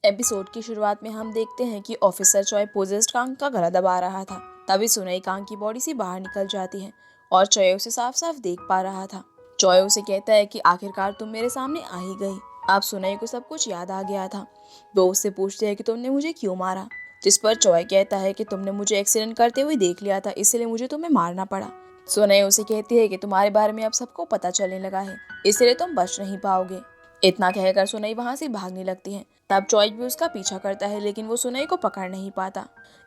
Episode की शुरुआत में हम देखते हैं कि ऑफिसर चॉय पोजेस्ड कांग का गला दबा रहा था। तभी सुनई कांग की बॉडी से बाहर निकल जाती है और चॉय उसे साफ साफ देख पा रहा था। चॉय उसे कहता है कि आखिरकार तुम मेरे सामने आ ही गई। अब सुनई को सब कुछ याद आ गया था। वो उससे पूछते हैं कि तुमने मुझे क्यों मारा, जिस पर चॉय कहता है कि तुमने मुझे एक्सीडेंट करते हुए देख लिया था, इसलिए मुझे तुम्हें मारना पड़ा। सुनई उसे कहती है कि तुम्हारे बारे में अब सबको पता चलने लगा है, इसलिए तुम बच नहीं पाओगे। इतना कहकर सुनई वहां से भागने लगती है। तब चॉय भी उसका पीछा करता है, लेकिन वो सुनई को पकड़ नहीं पाता।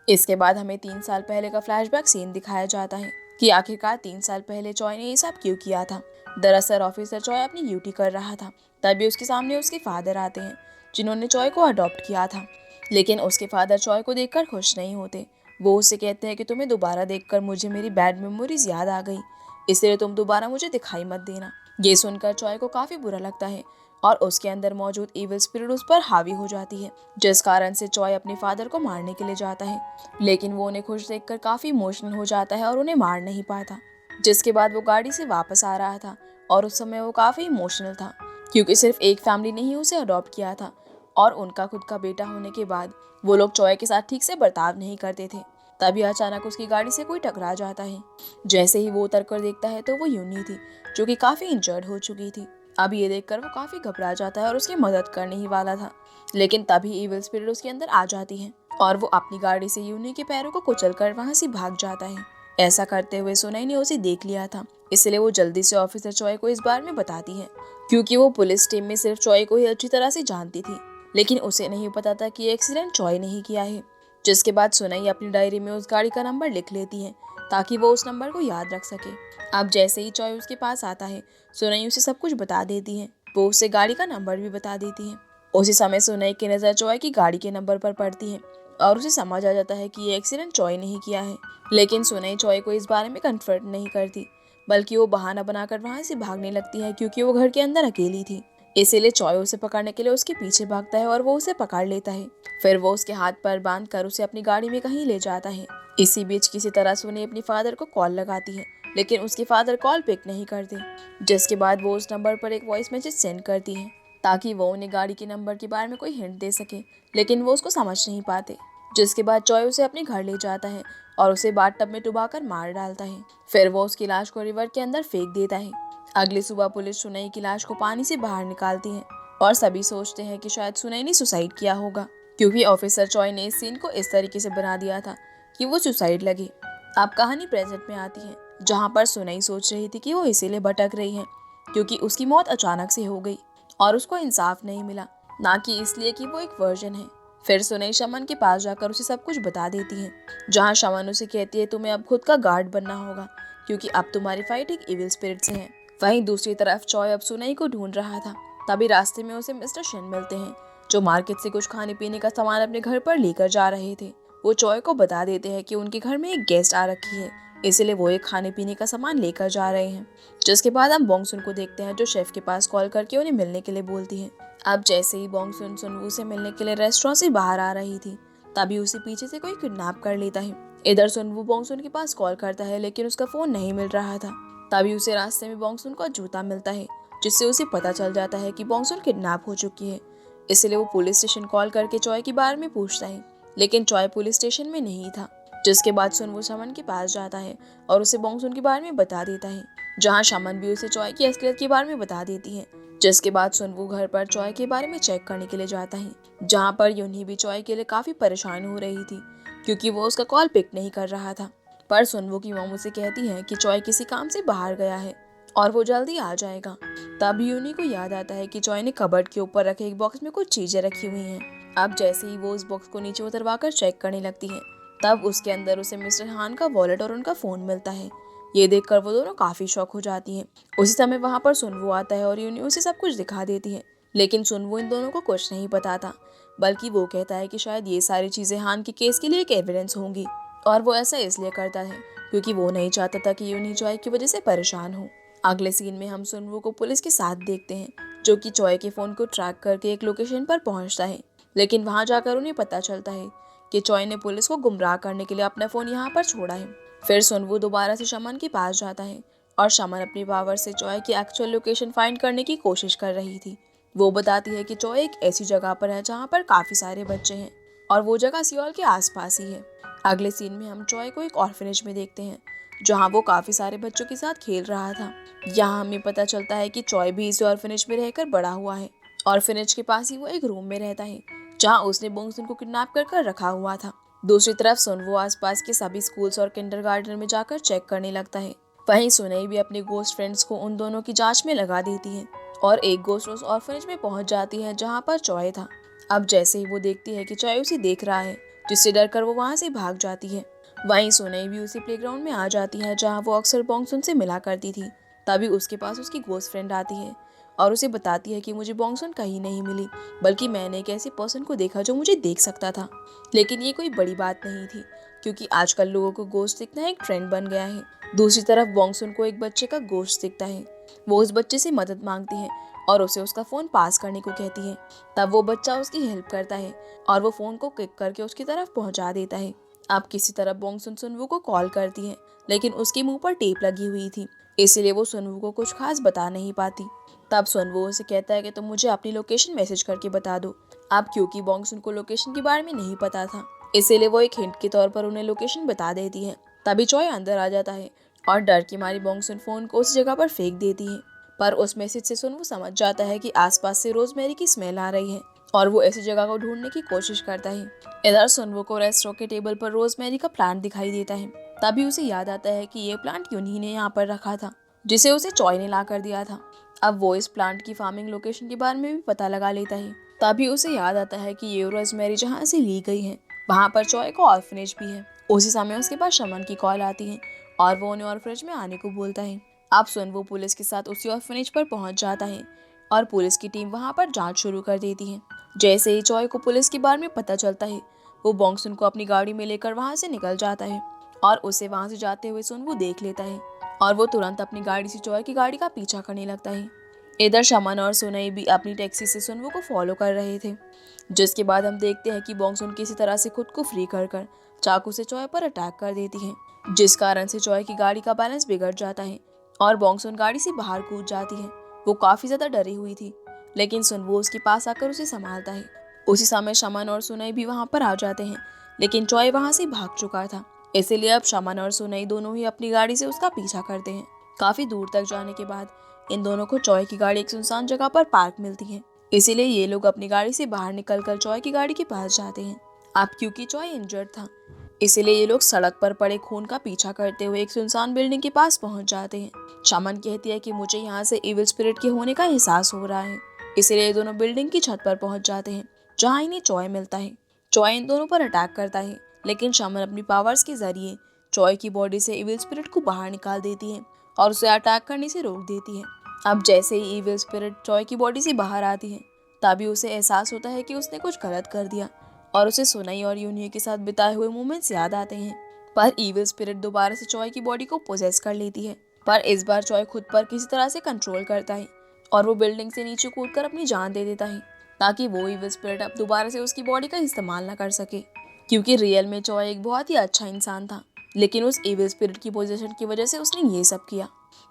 इसके बाद हमें 3 साल पहले का फ्लैशबैक सीन दिखाया जाता है कि आखिरकार 3 साल पहले चॉय ने ये सब क्यों किया था। दरअसल ऑफिसर चॉय अपनी ड्यूटी कर रहा था, तभी उसके सामने उसके फादर आते हैं, जिन्होंने चॉय को अडॉप्ट किया था। लेकिन उसके फादर चॉय को देखकर खुश नहीं होते। वो उससे कहते हैं कि तुम्हें दोबारा देखकर मुझे मेरी बैड मेमोरीज याद आ गई, इसलिए तुम दोबारा मुझे दिखाई मत देना। ये सुनकर चॉय को काफी बुरा लगता है और उसके अंदर मौजूद इविल स्पिरिट उस पर हावी हो जाती है, जिस कारण से चॉय अपने फादर को मारने के लिए जाता है। लेकिन वो उन्हें खुश देखकर काफी इमोशनल हो जाता है और उन्हें मार नहीं पाता। जिसके बाद वो गाड़ी से वापस आ रहा था और उस समय वो काफी इमोशनल था, क्योंकि सिर्फ एक फैमिली ने ही उसे अडॉप्ट किया था और उनका खुद का बेटा होने के बाद वो लोग चॉय के साथ ठीक से बर्ताव नहीं करते थे। तभी अचानक उसकी गाड़ी से कोई टकरा जाता है। जैसे ही वो उतर कर देखता है तो वो यूनी थी, जो कि काफी इंजर्ड हो चुकी थी। अब ये देखकर वो काफी घबरा जाता है और उसकी मदद करने ही वाला था, लेकिन तभी इविल स्पिरिट उसके अंदर आ जाती है और वो अपनी गाड़ी से यूनी के पैरों को कुचलकर वहां से भाग जाता है। ऐसा करते हुए सुनई ने उसे देख लिया था, इसलिए वो जल्दी से ऑफिसर चॉय को इस बारे में बताती है, क्योंकि वो पुलिस टीम में सिर्फ चॉय को ही अच्छी तरह से जानती थी। लेकिन उसे नहीं पता था कि ये एक्सीडेंट चॉय ने ही किया है। जिसके बाद सुनई अपनी डायरी में उस गाड़ी का नंबर लिख लेती है, ताकि वो उस नंबर को याद रख सके। अब जैसे ही चॉय उसके पास आता है, सुनई उसे सब कुछ बता देती है। वो उसे गाड़ी का नंबर भी बता देती है। उसी समय सुनई की नज़र चॉय की गाड़ी के नंबर पर पड़ती है और उसे समझ आ जाता है कि ये एक्सीडेंट चॉय ने ही किया है। लेकिन सुनई चॉय को इस बारे में कन्फर्ट नहीं करती, बल्कि वो बहाना बनाकर वहां से भागने लगती है, क्योंकि वो घर के अंदर अकेली थी। इसीलिए चॉय उसे पकड़ने के लिए उसके पीछे भागता है और वो उसे पकड़ लेता है। फिर वो उसके हाथ पर बांध कर उसे अपनी गाड़ी में कहीं ले जाता है। इसी बीच किसी तरह सुनई अपनी फादर को कॉल लगाती है, लेकिन उसके फादर कॉल पिक नहीं करते। जिसके बाद वो उस नंबर पर एक वॉइस मैसेज सेंड करती है, ताकि वो उन्हें गाड़ी के नंबर के बारे में कोई हिंट दे सके, लेकिन वो उसको समझ नहीं पाते। जिसके बाद चॉय उसे अपने घर ले जाता है और उसे बाथटब में डुबाकर मार डालता है। फिर वो उसकी लाश को रिवर के अंदर फेंक देता है। अगली सुबह पुलिस सुनई की लाश को पानी से बाहर निकालती है और सभी सोचते हैं कि शायद सुनई ने सुसाइड किया होगा, क्योंकि ऑफिसर चॉय ने इस सीन को इस तरीके से बना दिया था कि वो सुसाइड लगे। अब कहानी प्रेजेंट में आती है, जहाँ पर सुनई सोच रही थी कि वो इसीलिए भटक रही है क्योंकि उसकी मौत अचानक से हो गई और उसको इंसाफ नहीं मिला, ना कि इसलिए कि वो एक वर्जन है। फिर सुनई शमन के पास जाकर उसे सब कुछ बता देती है, जहाँ शमन उसे कहती है तुम्हें अब खुद का गार्ड बनना होगा, क्योंकि अब तुम्हारी फाइट एक इविल स्पिरिट से है। वहीं दूसरी तरफ चॉय अब सुनई को ढूंढ रहा था। तभी रास्ते में उसे मिस्टर शिन मिलते हैं, जो मार्केट से कुछ खाने पीने का सामान अपने घर पर लेकर जा रहे थे। वो चॉय को बता देते हैं कि उनके घर में एक गेस्ट आ रखी है, इसलिए वो एक खाने पीने का सामान लेकर जा रहे हैं। जिसके बाद हम बोंगसुन को देखते हैं, जो शेफ के पास कॉल करके उन्हें मिलने के लिए बोलती है। अब जैसे ही बोंगसुन सुनवू से मिलने के लिए रेस्टोरेंट से बाहर आ रही थी, तभी उसे पीछे से कोई किडनैप कर लेता है। इधर सुनवू बोंगसुन के पास कॉल करता है, लेकिन उसका फोन नहीं मिल रहा था। तभी उसे रास्ते में बोंगसुन का जूता मिलता है, जिससे उसे पता चल जाता है कि बोंगसुन किडनैप हो चुकी है। इसलिए वो पुलिस स्टेशन कॉल करके चॉय के बारे में पूछता है, लेकिन चॉय पुलिस स्टेशन में नहीं था। जिसके बाद सुनवू शमन के पास जाता है और उसे बोंगसुन के बारे में बता देता है, जहाँ शमन भी उसे चॉय की असलियत के बारे में बता देती है। जिसके बाद सुनवू घर पर चॉय के बारे में चेक करने के लिए जाता है, जहाँ पर यूनी भी चॉय के लिए काफी परेशान हो रही थी, क्योंकि वो उसका कॉल पिक नहीं कर रहा था। पर सुनवू की मॉम उसे कहती है कि चॉय किसी काम से बाहर गया है और वो जल्दी आ जाएगा। तब यूनी को याद आता है कि चॉय ने कबर्ड के ऊपर रखे एक बॉक्स में कुछ चीजें रखी हुई हैं। अब जैसे ही वो उस बॉक्स को नीचे उतरवाकर चेक करने लगती है, तब उसके अंदर उसे मिस्टर हान का वॉलेट और उनका फोन मिलता है। ये देखकर वो दोनों काफी शॉक हो जाती हैं। उसी समय वहाँ पर सुनवू आता है और यूनी उसे सब कुछ दिखा देती है, लेकिन सुनवू इन दोनों को कुछ नहीं बताता, बल्कि वो कहता है कि शायद ये सारी चीजें हान के केस के लिए एक एविडेंस होंगी, और वो ऐसा इसलिए करता है क्योंकि वो नहीं चाहता था कि यूनी चॉय की वजह से परेशान हो। अगले सीन में हम सुनवू को पुलिस के साथ देखते हैं, जो कि चॉय के फोन को ट्रैक करके एक लोकेशन पर पहुंचता है। लेकिन वहां जाकर उन्हें पता चलता है कि चॉय ने पुलिस को गुमराह करने के लिए अपना फोन यहाँ पर छोड़ा है। फिर सुनवू दोबारा से शमन के पास जाता है और शमन अपनी पावर से चॉय की एक्चुअल लोकेशन फाइंड करने की कोशिश कर रही थी, वो बताती है कि चॉय एक ऐसी जगह पर है जहाँ पर काफी सारे बच्चे हैं और वो जगह सियोल के आसपास ही है। अगले सीन में हम चॉय को एक ऑर्फनेज में देखते हैं जहाँ वो काफी सारे बच्चों के साथ खेल रहा था। यहाँ हमें पता चलता है कि चॉय भी इस ऑर्फनेज में रहकर बड़ा हुआ है। ऑर्फनेज के पास ही वो एक रूम में रहता है जहाँ उसने बोंगसुन को किडनैप कर रखा हुआ था। दूसरी तरफ सुनवो आसपास के सभी स्कूल्स और किंडरगार्टन में जाकर चेक करने लगता है। वहीं सुनई भी अपने गोस्ट फ्रेंड्स को उन दोनों की जांच में लगा देती है और एक गोस्ट उस ऑर्फनेज में पहुंच जाती है जहां पर चॉय था। अब जैसे ही वो देखती है कि चॉय उसे देख रहा है, जिससे डरकर वो वहां से भाग जाती है। वहीं सुनई भी उसी प्लेग्राउंड में आ जाती है जहां वो अक्सर बोंगसुन से मिला करती थी। तभी उसके पास उसकी गोस्ट फ्रेंड आती है और उसे बताती है कि मुझे बोंगसुन कहीं नहीं मिली, बल्कि मैंने एक ऐसे पर्सन को देखा जो मुझे देख सकता था। लेकिन ये कोई बड़ी बात नहीं थी क्योंकि आजकल लोगों को गोश्त दिखना एक ट्रेंड बन गया है। दूसरी तरफ बोंगसुन को एक बच्चे का गोश्त दिखता है। वो उस बच्चे से मदद मांगती है और उसे उसका फोन पास करने को कहती है। तब वो बच्चा उसकी हेल्प करता है और वो फोन को क्लिक करके उसकी तरफ पहुंचा देता है। अब किसी तरह बोंगसुन सुनवू को कॉल करती है, लेकिन उसके मुंह पर टेप लगी हुई थी, इसीलिए वो सुनवू को कुछ खास बता नहीं पाती। तब सुनवू उसे कहता है कि तुम मुझे अपनी लोकेशन मैसेज करके बता दो। अब क्योंकि बोंगसुन को लोकेशन के बारे में नहीं पता था, इसीलिए वो एक हिंट के तौर पर उन्हें लोकेशन बता देती है। तभी चॉय अंदर आ जाता है और डर की मारी बोंगसुन फोन को उस जगह पर फेंक देती है। पर उस मैसेज से सुनवू समझ जाता है कि आसपास से रोजमेरी की स्मेल आ रही है और वो ऐसी जगह को ढूंढने की कोशिश करता है। इधर सुनवू को रेस्टोरेंट के टेबल पर रोजमेरी का प्लांट दिखाई देता है। तभी उसे याद आता है कि ये प्लांट उन्हीं ने यहाँ पर रखा था जिसे उसे चॉय ने ला कर दिया था। अब वो इस प्लांट की फार्मिंग लोकेशन के बारे में भी पता लगा लेता है। तभी उसे याद आता है कि ये रोजमेरी जहाँ से ली गई है वहाँ पर चॉय का ऑर्फनेज भी है। उसी समय उसके पास शमन की कॉल आती है और वो उन्हें ऑर्फनेज में आने को बोलता है। अब सुनवू पुलिस के साथ उसी ऑर्फनेज पर पहुंच जाता है और पुलिस की टीम वहां पर जांच शुरू कर देती है। जैसे ही चॉय को पुलिस के बारे में पता चलता है, वो बोंगसुन को अपनी गाड़ी में लेकर वहां से निकल जाता है और उसे वहां से जाते हुए सुनवू देख लेता है और वो तुरंत अपनी गाड़ी से चॉय की गाड़ी का पीछा करने लगता है। इधर शमन और सुनई भी अपनी टैक्सी से सुनवू को फॉलो कर रहे थे, जिसके बाद हम देखते हैं कि बोंगसुन किसी तरह से खुद को फ्री कर चाकू से चॉय पर अटैक कर देती है, जिस कारण से चॉय की गाड़ी का बैलेंस बिगड़ जाता है और बोंगसुन गाड़ी से बाहर कूद जाती है। वो काफी ज्यादा डरी हुई थी, लेकिन सुनवू उसके पास आकर उसे संभालता है। उसी समय शमन और सुनई भी वहां पर आ जाते हैं, लेकिन चॉय वहां से भाग चुका था, इसीलिए अब शमन और सुनई दोनों ही अपनी गाड़ी से उसका पीछा करते हैं। काफी दूर तक जाने के बाद इन दोनों को चॉय की गाड़ी एक सुनसान जगह पर पार्क मिलती है, इसीलिए ये लोग अपनी गाड़ी से बाहर निकलकर चॉय की गाड़ी के पास जाते हैं। अब क्योंकि चॉय इंजर्ड था, इसीलिए ये लोग सड़क पर पड़े खून का पीछा करते हुए एक सुनसान बिल्डिंग के पास पहुंच जाते हैं। शमन कहती है कि मुझे यहाँ से इविल स्पिरिट के होने का एहसास हो रहा है, इसलिए ये दोनों बिल्डिंग की छत पर पहुंच जाते हैं जहाँ इन्हें चॉय मिलता है। चॉय इन दोनों पर अटैक करता है, लेकिन शमन अपनी पावर्स के जरिए चॉय की बॉडी से इविल स्पिरिट को बाहर निकाल देती है और उसे अटैक करने से रोक देती है। अब जैसे ही इविल स्पिरिट चॉय की बॉडी से बाहर आती है, तभी उसे एहसास होता है कि उसने कुछ गलत कर दिया और उसे सुनई और यूनियो के साथ बिताए हुए मोमेंट्स याद आते हैं। पर इविल स्पिरिट दोबारा से चॉय की बॉडी को पोजेस कर लेती है, पर इस बार चॉय खुद पर किसी तरह से कंट्रोल करता है और वो बिल्डिंग से नीचे कूदकर अपनी जान दे देता है ताकि वो इविल स्पिरिट अब दोबारा से उसकी बॉडी का इस्तेमाल न कर सके। क्योंकि रियल में चॉय एक बहुत ही अच्छा इंसान था, लेकिन उस इविल स्पिरिट की पोजीशन की वजह से उसने ये सब किया।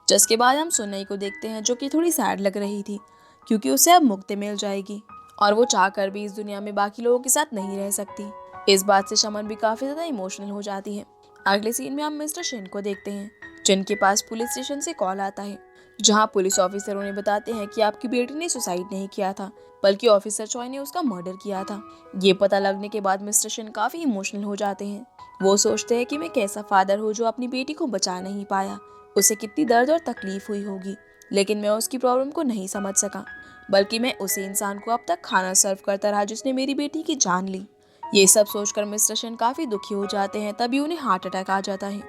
जिसके बाद हम सुनई को देखते हैं जो कि थोड़ी सैड लग रही थी क्योंकि उसे अब मुक्ति मिल जाएगी और वो चाहकर भी इस दुनिया में बाकी लोगों के साथ नहीं रह सकती। इस बात से शमन भी काफी ज्यादा इमोशनल हो जाती है। अगले सीन में हम मिस्टर शिन को देखते हैं जिनके पास पुलिस स्टेशन से कॉल आता है, जहां पुलिस ऑफिसर उन्हें बताते हैं कि आपकी बेटी ने सुसाइड नहीं किया था, बल्कि ऑफिसर चॉय ने उसका मर्डर किया था। ये पता लगने के बाद मिस्टर शिन काफी इमोशनल हो जाते हैं। वो सोचते हैं कि मैं कैसा फादर हूँ जो अपनी बेटी को बचा नहीं पाया, उसे कितनी दर्द और तकलीफ हुई होगी, लेकिन मैं उसकी प्रॉब्लम को नहीं समझ सका, बल्कि मैं उसी इंसान को अब तक खाना सर्व करता रहा जिसने मेरी बेटी की जान ली। ये सब सोचकर मिस्टर शिन काफी दुखी हो जाते हैं। तभी उन्हें हार्ट अटैक आ जाता है।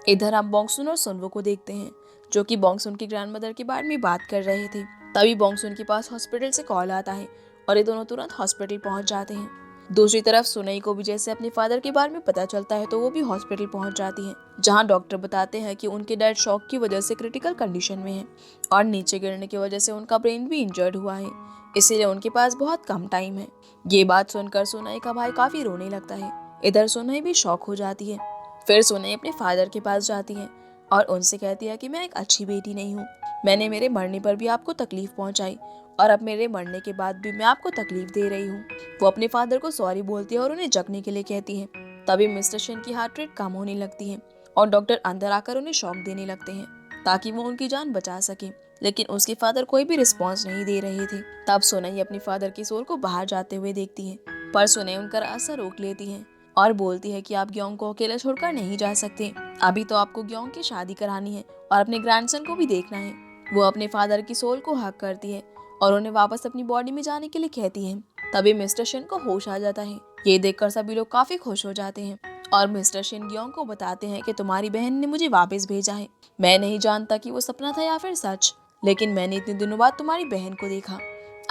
इधर हम बोंगसुन और सुनवो को देखते हैं जो कि बोंगसुन की ग्रैंडमदर के बारे में बात कर रहे थे। तभी बोंगसुन के पास हॉस्पिटल से कॉल आता है और ये दोनों तुरंत हॉस्पिटल पहुंच जाते हैं। दूसरी तरफ सुनई को भी जैसे अपने फादर के बारे में पता चलता है तो वो भी हॉस्पिटल पहुंच जाती है, जहां डॉक्टर बताते हैं कि उनके डैड शॉक की वजह से क्रिटिकल कंडीशन में है और नीचे गिरने की वजह से उनका ब्रेन भी इंजर्ड हुआ है, इसीलिए उनके पास बहुत कम टाइम है। ये बात सुनकर सुनई का भाई काफी रोने लगता है। इधर सुनई भी शॉक हो जाती है। फिर सुनई अपने फादर के पास जाती है और उनसे कहती है कि मैं एक अच्छी बेटी नहीं हूँ, मैंने मेरे मरने पर भी आपको तकलीफ पहुंचाई और अब मेरे मरने के बाद भी मैं आपको तकलीफ दे रही हूँ। वो अपने फादर को सॉरी बोलती है और उन्हें जगने के लिए कहती है। तभी मिस्टर शेन की हार्ट रेट कम होने लगती है और डॉक्टर अंदर आकर उन्हें शॉक देने लगते हैं ताकि वो उनकी जान बचा सके, लेकिन उसके फादर कोई भी रिस्पॉन्स नहीं दे रहे थे। तब सुनई अपनी फादर की सोल को बाहर जाते हुए देखती है, पर सुनई उनका रास्ता रोक लेती है और बोलती है कि आप ग्योंग को अकेला छोड़कर नहीं जा सकते। अभी तो आपको ग्योंग की शादी करानी है और अपने ग्रैंडसन को भी देखना है। वो अपने फादर की सोल को हक करती है और उन्हें वापस अपनी बॉडी में जाने के लिए कहती है। तभी मिस्टर शेन को होश आ जाता है। ये देखकर सभी लोग काफी खुश हो जाते हैं और मिस्टर शेन ग्योंग को बताते हैं कि तुम्हारी बहन ने मुझे वापस भेजा है। मैं नहीं जानता कि वो सपना था या फिर सच, लेकिन मैंने इतने दिनों बाद तुम्हारी बहन को देखा।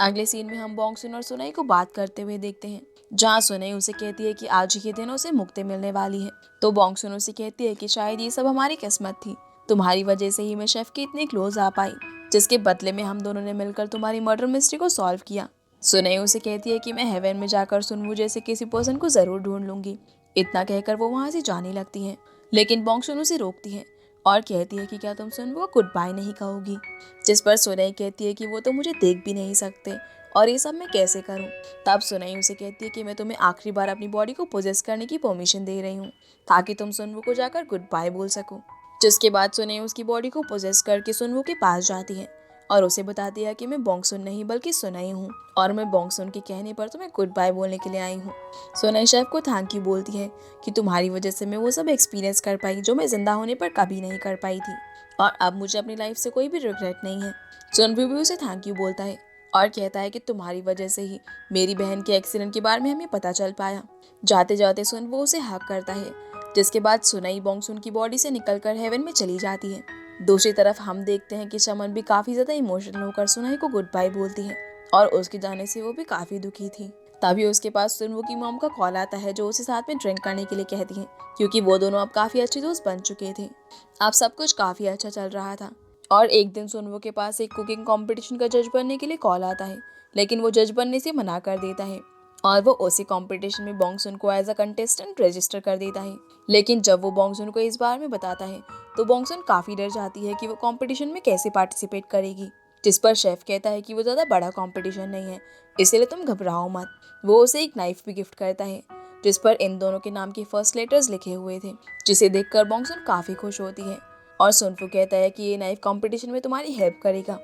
अगले सीन में हम बोंगसुन और सुनई को बात करते हुए देखते हैं, जहाँ सुनई उसे कहती है कि आज ही के दिन उसे मुक्ति मिलने वाली है। तो बोंगसुन उसे कहती है कि शायद ये सब हमारी किस्मत थी, तुम्हारी वजह से ही मैं शेफ के इतने क्लोज आ पाई, जिसके बदले में हम दोनों ने मिलकर तुम्हारी मर्डर मिस्ट्री को सॉल्व किया। सुनई उसे कहती है कि मैं हेवन में जाकर सुनवू जैसे किसी पर्सन को जरूर ढूंढ लूंगी। इतना कहकर वो वहाँ से जाने लगती है, लेकिन बोंगसुन उसे रोकती है और कहती है कि क्या तुम सुनवू को गुड बाय नहीं कहोगी। जिस पर सुनई कहती है कि वो तो मुझे देख भी नहीं सकते और ये सब मैं कैसे करूं। तब सुनई उसे कहती है कि मैं तुम्हें आखिरी बार अपनी बॉडी को पोजेस करने की परमिशन दे रही हूँ ताकि तुम सुनवू को जाकर गुड बाय बोल सको। जिसके बाद सुनई उसकी बॉडी को पोजेस करके सुनवू के पास जाती है और उसे बताती है कि मैं बोंगसुन नहीं बल्कि सुनई हूँ और मैं बोंगसुन के कहने पर तुम्हें गुड बाय बोलने के लिए आई हूँ। सुनई शेफ को थैंक यू बोलती है कि तुम्हारी वजह से मैं वो सब एक्सपीरियंस कर पाई जो मैं जिंदा होने पर कभी नहीं कर पाई थी और अब मुझे अपनी लाइफ से कोई भी रिग्रेट नहीं है। सुनवू भी उसे थैंक यू बोलता है और कहता है कि तुम्हारी वजह से ही मेरी बहन के एक्सीडेंट के बारे में हमें पता चल पाया। जाते जाते सुनवू उसे हक करता है, जिसके बाद सुनई बोंगसुन की बॉडी से निकलकर हेवन में चली जाती है। दूसरी तरफ हम देखते हैं कि चमन भी काफी ज्यादा इमोशनल होकर सुनई को गुड बाय बोलती है और उसके जाने से वो भी काफी दुखी थी। तभी उसके पास सुनवू की मॉम का कॉल आता है, जो उसे साथ में ड्रिंक करने के लिए कहती है क्योंकि वो दोनों अब काफी अच्छे दोस्त बन चुके थे। अब सब कुछ काफी अच्छा चल रहा था और एक दिन सुनवू के पास एक कुकिंग कंपटीशन का जज बनने के लिए कॉल आता है, लेकिन वो जज बनने से मना कर देता है और वो उसी कंपटीशन में बोंगसुन को एज अ कंटेस्टेंट रजिस्टर कर देता है। लेकिन जब वो बोंगसुन को इस बारे में बताता है तो बोंगसुन काफी डर जाती है कि वो कंपटीशन में कैसे पार्टिसिपेट करेगी। जिस पर शेफ कहता है कि वो ज्यादा बड़ा कंपटीशन नहीं है, इसलिए तुम घबराओ मत। वो उसे एक नाइफ भी गिफ्ट करता है जिस पर इन दोनों के नाम के फर्स्ट लेटर्स लिखे हुए थे, जिसे देखकर बोंगसुन काफी खुश होती है और सुनफू कहता है कि ये नाइफ कंपटीशन में तुम्हारी हेल्प करेगा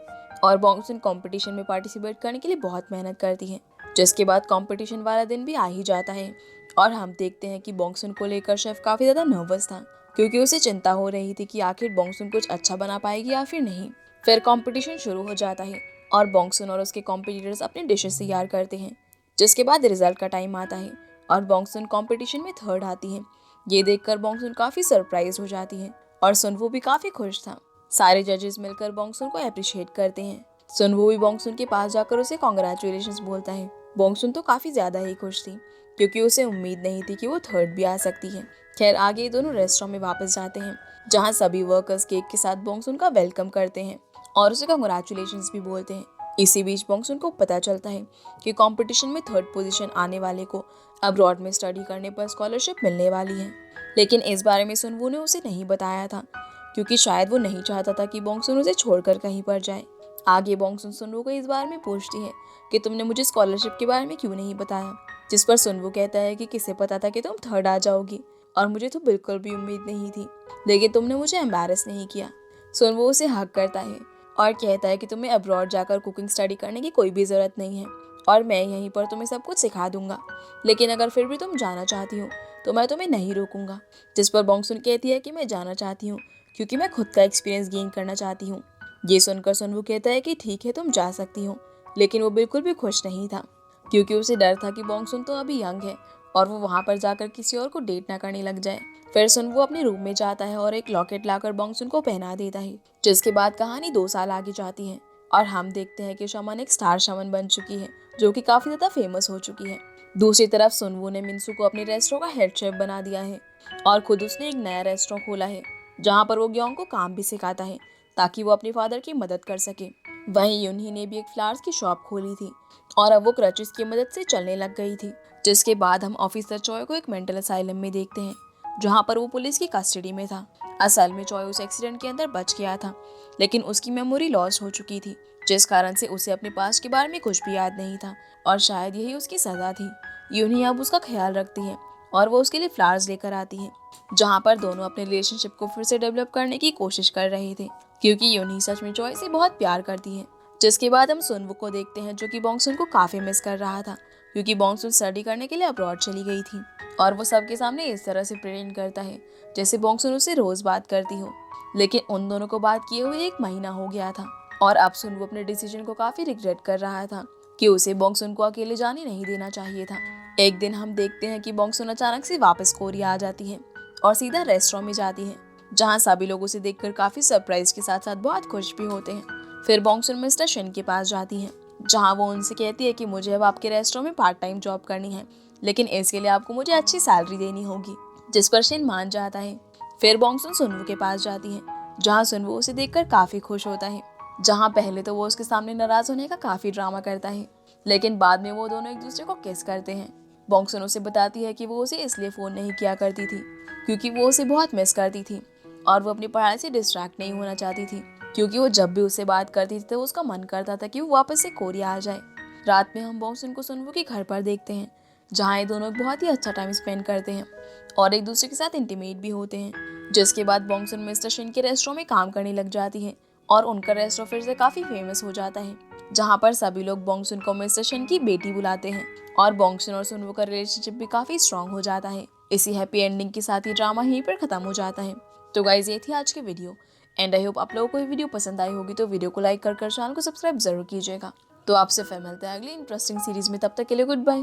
और बोंगसुन कंपटीशन में पार्टिसिपेट करने के लिए बहुत मेहनत करती है। जिसके बाद कंपटीशन वाला दिन भी आ ही जाता है और हम देखते हैं कि बोंगसुन को लेकर शेफ काफी ज्यादा नर्वस था क्योंकि उसे चिंता हो रही थी कि आखिर बोंगसुन कुछ अच्छा बना पाएगी या फिर नहीं। फिर कंपटीशन शुरू हो जाता है और बोंगसुन और उसके कॉम्पिटिटर्स अपने डिशेस तैयार करते हैं। जिसके बाद रिजल्ट का टाइम आता है और बोंगसुन कंपटीशन में थर्ड आती है। ये देखकर बोंगसुन काफी सरप्राइज हो जाती है और सुनवू भी काफी खुश था। सारे जजेस मिलकर बोंगसुन को अप्रिशिएट करते हैं। सुनवू भी बोंगसुन के पास जाकर उसे कॉन्ग्रेचुलेशंस बोलता है। बोंगसुन तो काफी ज्यादा ही खुश थी क्योंकि उसे उम्मीद नहीं थी कि वो थर्ड भी आ सकती है। खैर आगे ये दोनों रेस्टोरेंट में वापस जाते हैं, जहाँ सभी वर्कर्स केक के साथ बोंगसुन का वेलकम करते हैं और उसे कॉन्ग्रेचुलेशंस भी बोलते हैं। इसी बीच बोंगसुन को पता चलता है कि कंपटीशन में थर्ड पोजीशन आने वाले को अब्रॉड में स्टडी करने पर स्कॉलरशिप मिलने वाली है, लेकिन इस बारे में सुनवू ने उसे नहीं बताया था क्योंकि शायद वो नहीं चाहता था कि बोंगसुन उसे छोड़कर कहीं पर जाए। आगे बोंगसुन सुनवू को इस बारे में पूछती है कि तुमने मुझे स्कॉलरशिप के बारे में क्यों नहीं बताया, जिस पर सुनवू कहता है कि किसे पता था कि तुम थर्ड आ जाओगी और मुझे तो बिल्कुल भी उम्मीद नहीं थी, लेकिन तुमने मुझे एम्बैरस नहीं किया। सुनवू उसे हक करता है और कहता है कि तुम्हें अब्रॉड जाकर कुकिंग स्टडी करने की कोई भी ज़रूरत नहीं है और मैं यहीं पर तुम्हें सब कुछ सिखा दूंगा, लेकिन अगर फिर भी तुम जाना चाहती हो तो मैं तुम्हें नहीं रोकूंगा। जिस पर बोंगसुन कहती है कि मैं जाना चाहती हूँ क्योंकि मैं खुद का एक्सपीरियंस गेन करना चाहती हूँ। ये सुनकर सुनवू कहता है कि ठीक है तुम जा सकती हो, लेकिन वो बिल्कुल भी खुश नहीं था क्योंकि उसे डर था कि बोंगसुन तो अभी यंग है और वो वहाँ पर जाकर किसी और को डेट ना करने लग जाए। फिर सुनवू अपने रूम में जाता है और एक लॉकेट लाकर बोंगसुन को पहना देता है। जिसके बाद कहानी 2 साल आगे जाती है और हम देखते हैं कि शमन एक स्टार शमन बन चुकी है जो कि काफी ज्यादा फेमस हो चुकी है। दूसरी तरफ सुनवू ने मिनसू को अपने रेस्टोरेंट का हेड शेफ बना दिया है और खुद उसने एक नया रेस्टोरेंट खोला है जहाँ पर वो ग्योंग को काम भी सिखाता है ताकि वो अपने फादर की मदद कर सके। वहीं यूनही ने भी एक फ्लावर्स की शॉप खोली थी और अब वो क्रचेस की मदद से चलने लग गई थी। जिसके बाद हम ऑफिसर चॉय को एक मेंटल असाइलम में देखते हैं जहाँ पर वो पुलिस की कस्टडी में था। असल में चॉय उस एक्सीडेंट के अंदर बच गया था, लेकिन उसकी मेमोरी लॉस्ट हो चुकी थी, जिस कारण से उसे अपने पास्ट के बारे में कुछ भी याद नहीं था और शायद यही उसकी सजा थी। यूनी अब उसका ख्याल रखती है और वो उसके लिए फ्लावर्स लेकर आती है, जहाँ पर दोनों अपने रिलेशनशिप को फिर से डेवलप करने की कोशिश कर रहे थे, क्योंकि यूनी सच में चॉय से बहुत प्यार करती है। जिसके बाद हम सुनवू को देखते हैं, जो कि बॉन्गसुन को काफी मिस कर रहा था, क्योंकि बॉन्गसुन स्टडी करने के लिए अब्रॉड चली गई थी और वो सबके सामने इस तरह से प्रेजेंट करता है जैसे बॉन्गसुन उससे रोज बात करती हो। लेकिन उन दोनों को बात किए हुए 1 महीना हो गया था और अब सुनवू अपने डिसीजन को काफी रिग्रेट कर रहा था कि उसे बॉन्गसुन को अकेले जाने नहीं देना चाहिए था। एक दिन हम देखते हैं कि बॉन्गसुन अचानक से वापस कोरिया आ जाती है और सीधा रेस्टोरेंट में जाती है, जहाँ सभी लोग उसे देखकर काफी सरप्राइज के साथ साथ बहुत खुश भी होते हैं। फिर बॉन्गसुन मिस्टर शिन के पास जाती है, जहाँ वो उनसे कहती है कि मुझे अब आपके रेस्टोरेंट में पार्ट टाइम जॉब करनी है, लेकिन इसके लिए आपको मुझे अच्छी सैलरी देनी होगी, जिस पर शिन मान जाता है। फिर बॉन्गसुन सुनवू के पास जाती है, जहाँ सुनवू उसे देखकर काफी खुश होता है। जहाँ पहले तो वो उसके सामने नाराज होने का काफी ड्रामा करता है, लेकिन बाद में वो दोनों एक दूसरे को किस करते हैं। बॉन्गसुन उसे बताती है कि वो उसे इसलिए फोन नहीं किया करती थी क्योंकि वो उसे बहुत मिस करती थी और वो अपनी पढ़ाई से डिस्ट्रैक्ट नहीं होना चाहती थी, क्योंकि वो जब भी उससे बात करती थी तो उसका मन करता था कि वो वापस से कोरिया आ जाए। रात में हम बॉन्गसुन को सुनवू के घर पर देखते हैं, जहाँ ये दोनों बहुत ही अच्छा टाइम स्पेंड करते हैं और एक दूसरे के साथ इंटीमेट भी होते हैं। जिसके बाद बॉन्गसुन मिस्टर शिन के रेस्टोरेंट में काम करने लग जाती है और उनका रेस्टोरेंट फिर से काफी फेमस हो जाता है, जहाँ पर सभी लोग बॉन्गसुन को मिस्टर शिन की बेटी बुलाते हैं और बॉन्गसुन और सुनवू का रिलेशनशिप भी काफी स्ट्रांग हो जाता है। इसी हैप्पी एंडिंग के साथ ये ड्रामा यहीं पर खत्म हो जाता है। तो गाइज, ये थी आज की वीडियो एंड आई होप आप लोगों को ये वीडियो पसंद आई होगी। तो वीडियो को लाइक कर चैनल को सब्सक्राइब जरूर कीजिएगा। तो आपसे फिर मिलते हैं अगली इंटरेस्टिंग सीरीज में, तब तक के लिए गुड बाय।